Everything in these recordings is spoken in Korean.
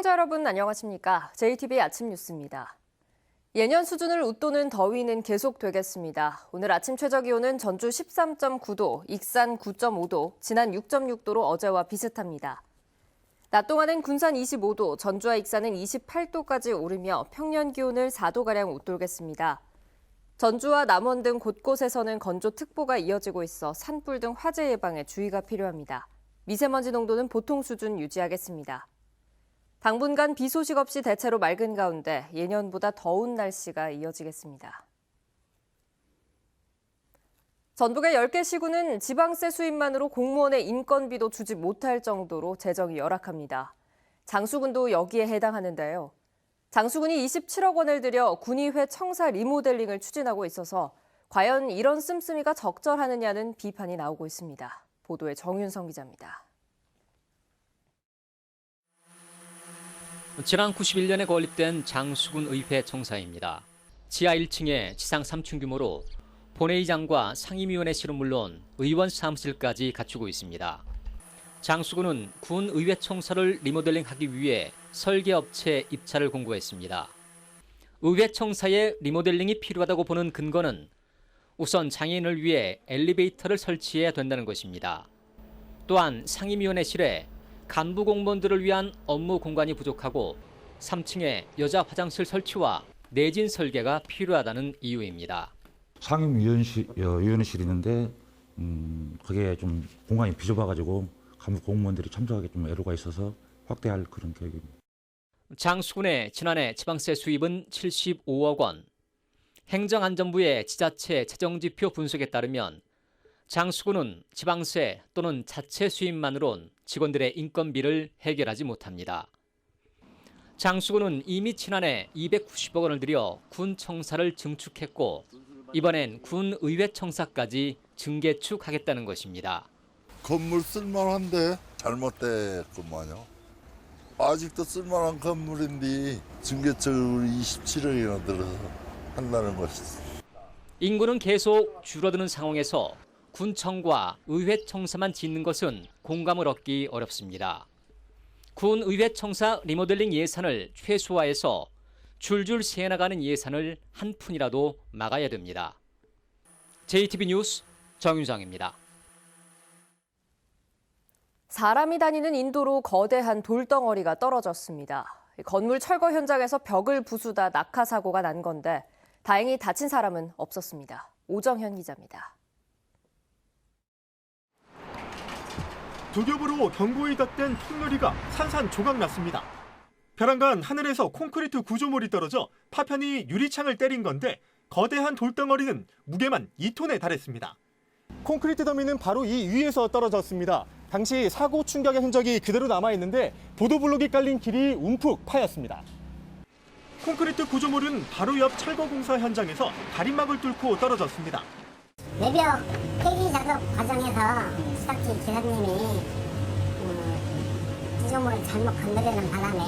시청자 여러분 안녕하십니까? JTBC 아침 뉴스입니다. 예년 수준을 웃도는 더위는 계속되겠습니다. 오늘 아침 최저기온은 전주 13.9도, 익산 9.5도, 진안 6.6도로 어제와 비슷합니다. 낮 동안은 군산 25도, 전주와 익산은 28도까지 오르며 평년 기온을 4도가량 웃돌겠습니다. 전주와 남원 등 곳곳에서는 건조특보가 이어지고 있어 산불 등 화재 예방에 주의가 필요합니다. 미세먼지 농도는 보통 수준 유지하겠습니다. 당분간 비 소식 없이 대체로 맑은 가운데 예년보다 더운 날씨가 이어지겠습니다. 전북의 10개 시군은 지방세 수입만으로 공무원의 인건비도 주지 못할 정도로 재정이 열악합니다. 장수군도 여기에 해당하는데요. 장수군이 27억 원을 들여 군의회 청사 리모델링을 추진하고 있어서 과연 이런 씀씀이가 적절하느냐는 비판이 나오고 있습니다. 보도에 정윤성 기자입니다. 지난 91년에 건립된 장수군 의회 청사입니다. 지하 1층에 지상 3층 규모로 본회의장과 상임위원회실은 물론 의원 사무실까지 갖추고 있습니다. 장수군은 군 의회 청사를 리모델링하기 위해 설계업체 입찰을 공고했습니다. 의회 청사의 리모델링이 필요하다고 보는 근거는 우선 장애인을 위해 엘리베이터를 설치해야 된다는 것입니다. 또한 상임위원회실에 간부 공무원들을 위한 업무 공간이 부족하고 3층에 여자 화장실 설치와 내진 설계가 필요하다는 이유입니다. 상임위원회실이 있는데 그게 좀 공간이 비좁아가지고 간부 공무원들이 참석하기 좀 애로가 있어서 확대할 그런 계획입니다. 장수군의 지난해 지방세 수입은 75억 원. 행정안전부의 지자체 재정지표 분석에 따르면 장수군은 지방세 또는 자체 수입만으론 직원들의 인건비를 해결하지 못합니다. 장수군은 이미 지난해 290억 원을 들여 군 청사를 증축했고 이번엔 군 의회 청사까지 증개축하겠다는 것입니다. 건물 쓸만한데 잘못됐구만요. 아직도 쓸만한 건물인데 증개축을 27억이나 들어서 한다는 것이죠. 인구는 계속 줄어드는 상황에서 군청과 의회 청사만 짓는 것은 공감을 얻기 어렵습니다. 군 의회 청사 리모델링 예산을 최소화해서 줄줄 새어나가는 예산을 한 푼이라도 막아야 됩니다. JTBC 뉴스 정윤정입니다. 사람이 다니는 인도로 거대한 돌덩어리가 떨어졌습니다. 건물 철거 현장에서 벽을 부수다 낙하사고가 난 건데 다행히 다친 사람은 없었습니다. 오정현 기자입니다. 두 겹으로 경고에 덧댄 통유리가 산산조각 났습니다. 벼랑간 하늘에서 콘크리트 구조물이 떨어져 파편이 유리창을 때린 건데 거대한 돌덩어리는 무게만 2톤에 달했습니다. 콘크리트 더미는 바로 이 위에서 떨어졌습니다. 당시 사고 충격의 흔적이 그대로 남아있는데 보도블록이 깔린 길이 움푹 파였습니다. 콘크리트 구조물은 바로 옆 철거공사 현장에서 가림막을 뚫고 떨어졌습니다. 외벽 폐기 작업 과정에서 스타트 기사님이 구조물을 잘못 건드리는 바람에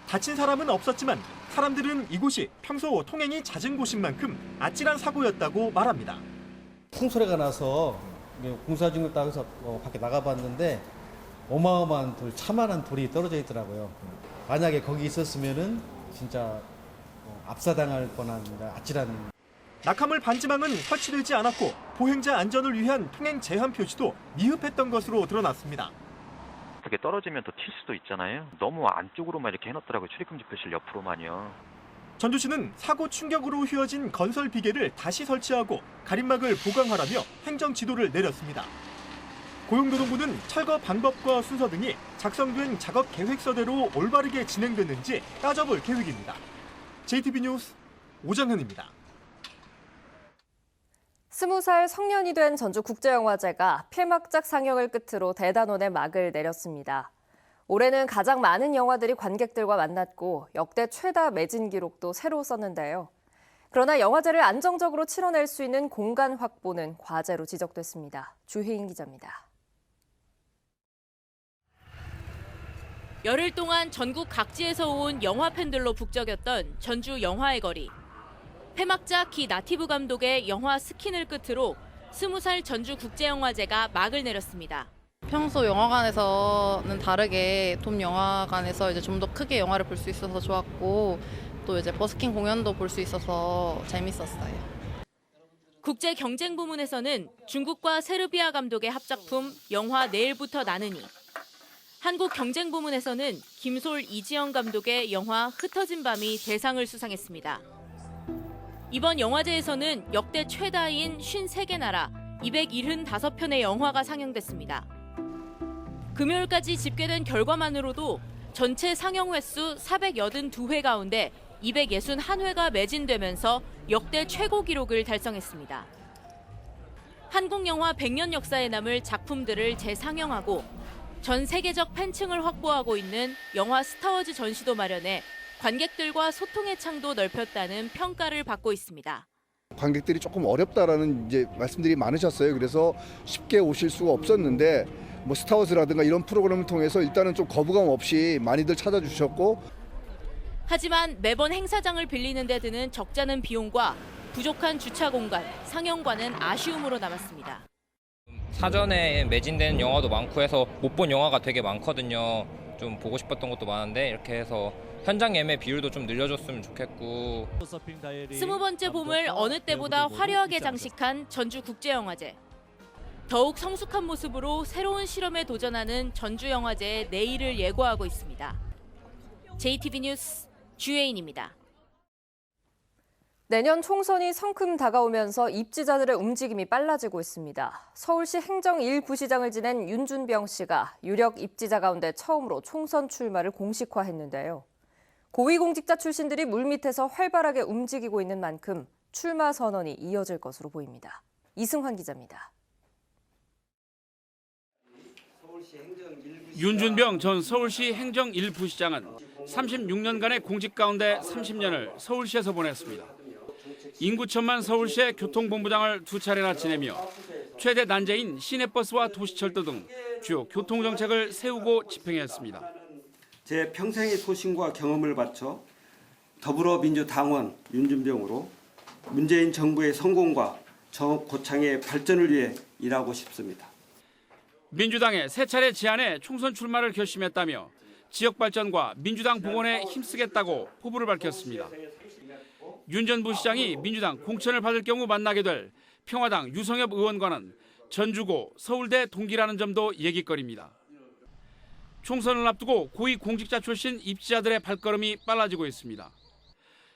다친 사람은 없었지만 사람들은 이곳이 평소 통행이 잦은 곳인 만큼 아찔한 사고였다고 말합니다. 쿵 소리가 나서 공사 중을 따라서 밖에 나가봤는데 어마어마한 돌, 차만한 돌이 떨어져 있더라고요. 만약에 거기 있었으면은 진짜 압사당할 뻔한 아찔한. 낙하물 반지망은 설치되지 않았고 보행자 안전을 위한 통행 제한 표시도 미흡했던 것으로 드러났습니다. 그게 떨어지면 더 튈 수도 있잖아요. 너무 안쪽으로만 이렇게 해놨더라고요. 출입금지 표시를 옆으로만요. 전주시는 사고 충격으로 휘어진 건설 비계를 다시 설치하고 가림막을 보강하라며 행정 지도를 내렸습니다. 고용노동부는 철거 방법과 순서 등이 작성된 작업 계획서대로 올바르게 진행됐는지 따져볼 계획입니다. JTBC 뉴스 오정현입니다. 20살 성년이 된 전주국제영화제가 폐막작 상영을 끝으로 대단원의 막을 내렸습니다. 올해는 가장 많은 영화들이 관객들과 만났고 역대 최다 매진 기록도 새로 썼는데요. 그러나 영화제를 안정적으로 치러낼 수 있는 공간 확보는 과제로 지적됐습니다. 주혜인 기자입니다. 열흘 동안 전국 각지에서 온 영화 팬들로 북적였던 전주 영화의 거리. 폐막작 기 나티브 감독의 영화 스킨을 끝으로 20살 전주국제영화제가 막을 내렸습니다. 평소 영화관에서는 다르게 돔 영화관에서 이제 좀 더 크게 영화를 볼 수 있어서 좋았고 또 이제 버스킹 공연도 볼 수 있어서 재밌었어요. 국제 경쟁 부문에서는 중국과 세르비아 감독의 합작품 영화 내일부터 나느니, 한국 경쟁 부문에서는 김솔, 이지영 감독의 영화 흩어진 밤이 대상을 수상했습니다. 이번 영화제에서는 역대 최다인 53개 나라 275편의 영화가 상영됐습니다. 금요일까지 집계된 결과만으로도 전체 상영 횟수 482회 가운데 261회가 매진되면서 역대 최고 기록을 달성했습니다. 한국 영화 100년 역사에 남을 작품들을 재상영하고 전 세계적 팬층을 확보하고 있는 영화 스타워즈 전시도 마련해 관객들과 소통의 창도 넓혔다는 평가를 받고 있습니다. 관객들이 조금 어렵다라는 이제 말씀들이 많으셨어요. 그래서 쉽게 오실 수가 없었는데 뭐 스타워즈라든가 이런 프로그램을 통해서 일단은 좀 거부감 없이 많이들 찾아주셨고, 하지만 매번 행사장을 빌리는 데 드는 적잖은 비용과 부족한 주차 공간, 상영관은 아쉬움으로 남았습니다. 사전에 매진되는 영화도 많고 해서 못 본 영화가 되게 많거든요. 좀 보고 싶었던 것도 많은데 이렇게 해서 현장 예매 비율도 좀 늘려줬으면 좋겠고. 20번째 봄을 어느 때보다 화려하게 장식한 전주국제영화제. 더욱 성숙한 모습으로 새로운 실험에 도전하는 전주영화제의 내일을 예고하고 있습니다. JTB 뉴스 주혜인입니다. 내년 총선이 성큼 다가오면서 입지자들의 움직임이 빨라지고 있습니다. 서울시 행정 1부시장을 지낸 윤준병 씨가 유력 입지자 가운데 처음으로 총선 출마를 공식화했는데요. 고위공직자 출신들이 물밑에서 활발하게 움직이고 있는 만큼 출마 선언이 이어질 것으로 보입니다. 이승환 기자입니다. 윤준병 전 서울시 행정 1부시장은 36년간의 공직 가운데 30년을 서울시에서 보냈습니다. 인구천만 서울시의 교통본부장을 2차례나 지내며 최대 난제인 시내버스와 도시철도 등 주요 교통정책을 세우고 집행했습니다. 제 평생의 소신과 경험을 바쳐 더불어민주당원 윤준병으로 문재인 정부의 성공과 고창의 발전을 위해 일하고 싶습니다. 민주당의 세 차례 제안에 총선 출마를 결심했다며 지역 발전과 민주당 복원에 힘쓰겠다고 포부를 밝혔습니다. 윤 전 부시장이 민주당 공천을 받을 경우 만나게 될 평화당 유성엽 의원과는 전주고 서울대 동기라는 점도 얘기거리입니다. 총선을 앞두고 고위 공직자 출신 입지자들의 발걸음이 빨라지고 있습니다.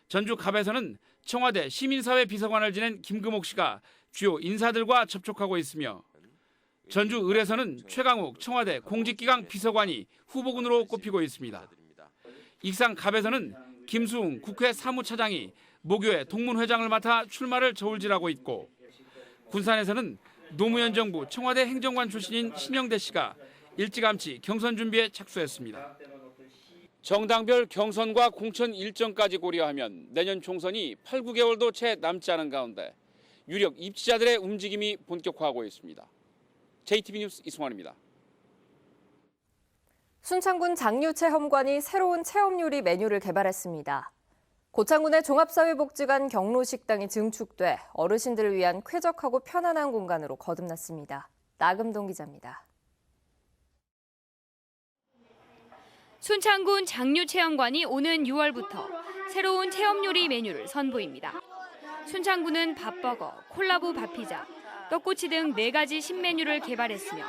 전주 갑에서는 청와대 시민사회 비서관을 지낸 김금옥 씨가 주요 인사들과 접촉하고 있으며 전주 을에서는 최강욱 청와대 공직기강 비서관이 후보군으로 꼽히고 있습니다. 익산 갑에서는 김수웅 국회 사무차장이 모교회 동문회장을 맡아 출마를 저울질하고 있고, 군산에서는 노무현 정부 청와대 행정관 출신인 신영대 씨가 일찌감치 경선 준비에 착수했습니다. 정당별 경선과 공천 일정까지 고려하면 내년 총선이 8, 9개월도 채 남지 않은 가운데 유력 입지자들의 움직임이 본격화하고 있습니다. JTB 뉴스 이승환입니다. 순창군 장류체험관이 새로운 체험 요리 메뉴를 개발했습니다. 고창군의 종합사회복지관 경로식당이 증축돼 어르신들을 위한 쾌적하고 편안한 공간으로 거듭났습니다. 나금동 기자입니다. 순창군 장류체험관이 오는 6월부터 새로운 체험 요리 메뉴를 선보입니다. 순창군은 밥버거, 콜라보 밥피자, 떡꼬치 등 4가지 신메뉴를 개발했으며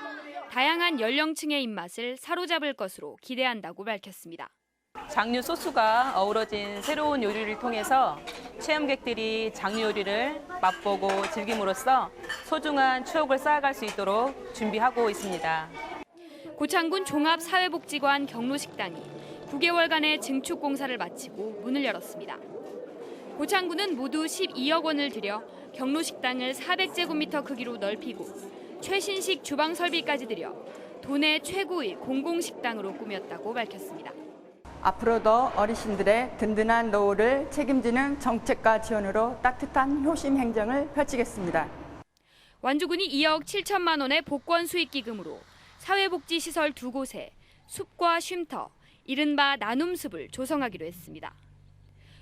다양한 연령층의 입맛을 사로잡을 것으로 기대한다고 밝혔습니다. 장류 소스가 어우러진 새로운 요리를 통해서 체험객들이 장류 요리를 맛보고 즐김으로써 소중한 추억을 쌓아갈 수 있도록 준비하고 있습니다. 고창군 종합사회복지관 경로식당이 9개월간의 증축 공사를 마치고 문을 열었습니다. 고창군은 모두 12억 원을 들여 경로식당을 400제곱미터 크기로 넓히고 최신식 주방 설비까지 들여 도내 최고의 공공식당으로 꾸몄다고 밝혔습니다. 앞으로도 어르신들의 든든한 노후를 책임지는 정책과 지원으로 따뜻한 효심 행정을 펼치겠습니다. 완주군이 2억 7천만 원의 복권 수익 기금으로 사회복지시설 2곳에 숲과 쉼터, 이른바 나눔숲을 조성하기로 했습니다.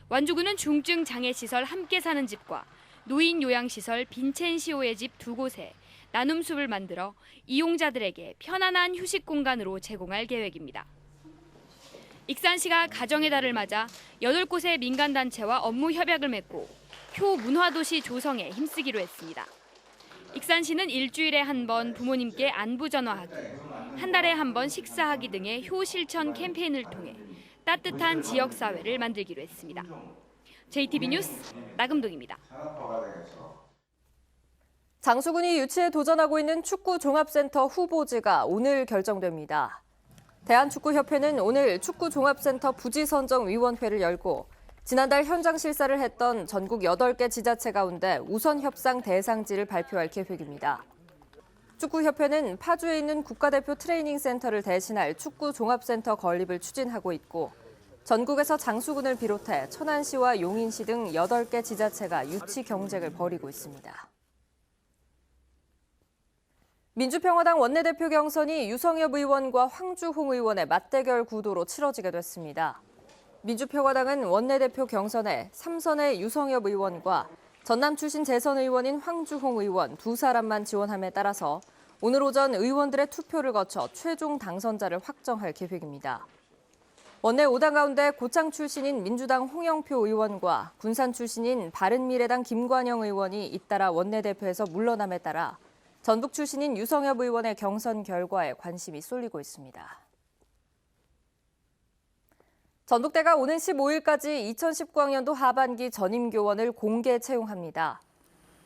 완주군은 중증 장애시설 함께 사는 집과 노인 요양시설 빈첸시오의 집 2곳에 나눔숲을 만들어 이용자들에게 편안한 휴식 공간으로 제공할 계획입니다. 익산시가 가정의 달을 맞아 8곳의 민간단체와 업무 협약을 맺고 효 문화도시 조성에 힘쓰기로 했습니다. 익산시는 일주일에 한 번 부모님께 안부 전화하기, 한 달에 한 번 식사하기 등의 효 실천 캠페인을 통해 따뜻한 지역사회를 만들기로 했습니다. JTB 뉴스 나금동입니다. 장수군이 유치에 도전하고 있는 축구 종합센터 후보지가 오늘 결정됩니다. 대한축구협회는 오늘 축구종합센터 부지선정위원회를 열고 지난달 현장 실사를 했던 전국 8개 지자체 가운데 우선 협상 대상지를 발표할 계획입니다. 축구협회는 파주에 있는 국가대표 트레이닝 센터를 대신할 축구종합센터 건립을 추진하고 있고 전국에서 장수군을 비롯해 천안시와 용인시 등 8개 지자체가 유치 경쟁을 벌이고 있습니다. 민주평화당 원내대표 경선이 유성엽 의원과 황주홍 의원의 맞대결 구도로 치러지게 됐습니다. 민주평화당은 원내대표 경선에 3선의 유성엽 의원과 전남 출신 재선 의원인 황주홍 의원 두 사람만 지원함에 따라서 오늘 오전 의원들의 투표를 거쳐 최종 당선자를 확정할 계획입니다. 원내 5당 가운데 고창 출신인 민주당 홍영표 의원과 군산 출신인 바른미래당 김관영 의원이 잇따라 원내대표에서 물러남에 따라 전북 출신인 유성엽 의원의 경선 결과에 관심이 쏠리고 있습니다. 전북대가 오는 15일까지 2019학년도 하반기 전임교원을 공개 채용합니다.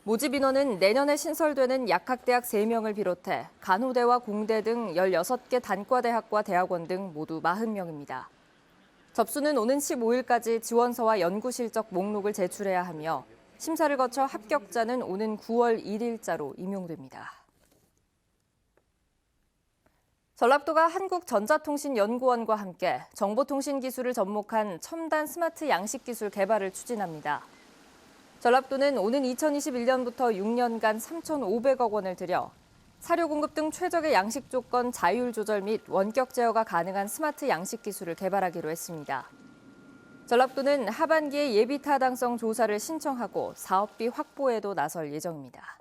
모집 인원은 내년에 신설되는 약학대학 3명을 비롯해 간호대와 공대 등 16개 단과대학과 대학원 등 모두 40명입니다. 접수는 오는 15일까지 지원서와 연구실적 목록을 제출해야 하며 심사를 거쳐 합격자는 오는 9월 1일자로 임용됩니다. 전라북도가 한국전자통신연구원과 함께 정보통신 기술을 접목한 첨단 스마트 양식기술 개발을 추진합니다. 전라북도는 오는 2021년부터 6년간 3,500억 원을 들여 사료 공급 등 최적의 양식 조건 자율 조절 및 원격 제어가 가능한 스마트 양식 기술을 개발하기로 했습니다. 전라북도는 하반기에 예비 타당성 조사를 신청하고 사업비 확보에도 나설 예정입니다.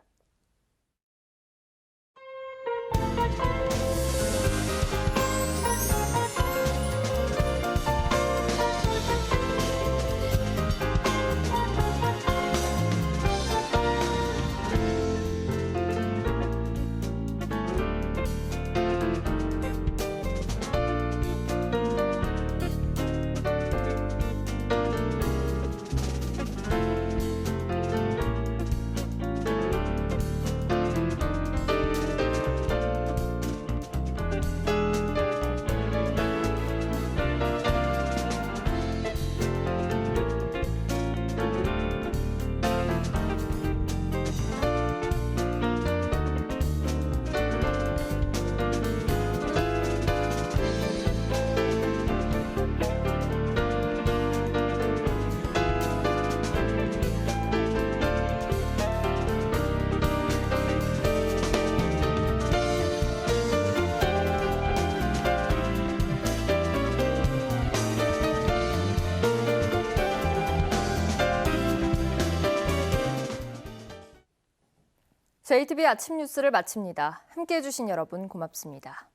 JTB 아침 뉴스를 마칩니다. 함께해 주신 여러분 고맙습니다.